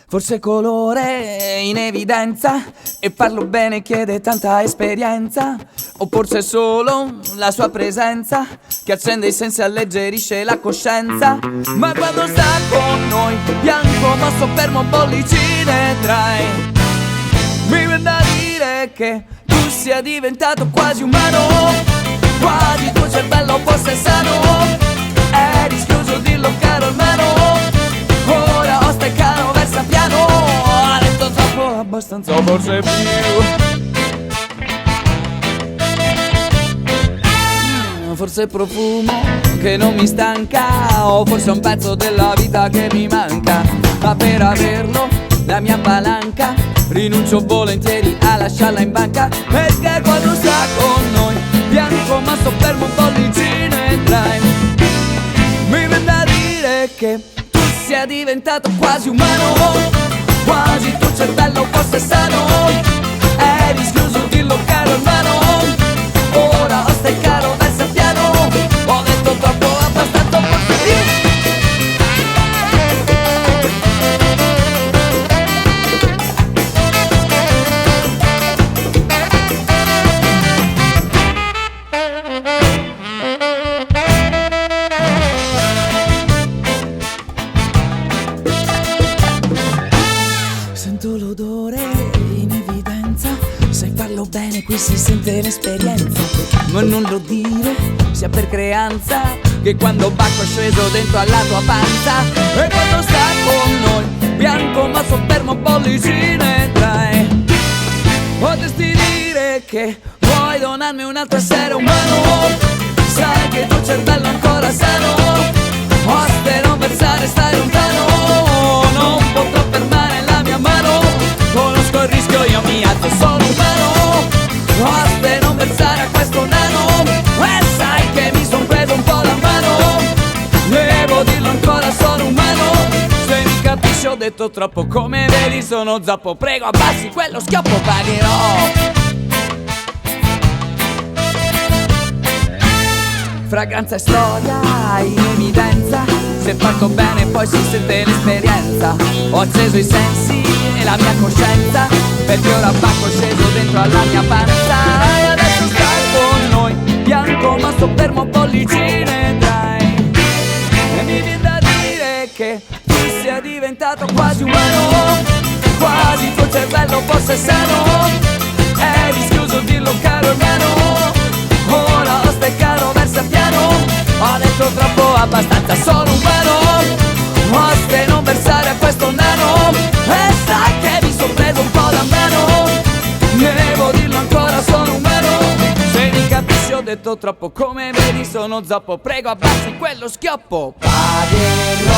Forse colore in evidenza e parlo bene chiede tanta esperienza. O forse è solo la sua presenza che accende i sensi e alleggerisce la coscienza. Ma quando sta con noi, bianco ma soffermo, bollicine trae. Mi viene da dire che tu sia diventato quasi umano, quasi il tuo cervello fosse sano. Eri schiuso, dillo caro almeno. Ora osta e caro, versa piano. Ha detto troppo, abbastanza, forse più. Forse profumo che non mi stanca, o forse un pezzo della vita che mi manca. Ma per averlo, la mia palanca, rinuncio volentieri a lasciarla in banca. Perché quando sta con noi, bianco ma soffermo, bollicine trae. Mi viene da dire che tu sia diventato quasi umano, quasi il tuo cervello fosse sano. Eri schiuso, dillo caro hermano. Ora osta e caro, versa piano. Ho detto troppo, abbastanza, forse più. Sento l'odore in evidenza, sai farlo bene, qui si sente l'esperienza. Ma non lo dire, sia per creanza, che quando bacco è sceso dentro alla tua panza. E quando sta con noi, bianco ma soffermo, bollicine trae. Potresti dire che vuoi donarmi un altro essere umano, sai che il tuo cervello è ancora sano. Oste, non versare, stai lontano. Non potrò fermare la mia mano, conosco il rischio, io mi alzo, sono umano. Oste, non versare a questo nano, e sai che mi son preso un po' la mano. Devo dirlo ancora, sono umano. Se mi capisci ho detto troppo, come vedi sono zappo. Prego abbassi quello schioppo, pagherò. Fragranza e storia in evidenza, se fatto bene poi si sente l'esperienza. Ho acceso i sensi e la mia coscienza, perché ora bacco è sceso dentro alla mia panza. E adesso stai con noi, bianco ma soffermo, bollicine trae. E mi viene da dire che tu sia diventato quasi umano, quasi il tuo cervello fosse sano. Eri schiuso, dillo caro hermano. Ora osta e caro, versa piano. Ho detto troppo, abbastanza, sono umano. Oste, non versare a questo nano, e sai che mi son preso un po' la mano. Devo dirlo ancora, sono umano. Se mi capisci ho detto troppo, come vedi sono zappo. Prego abbassi quello schioppo, pagherò.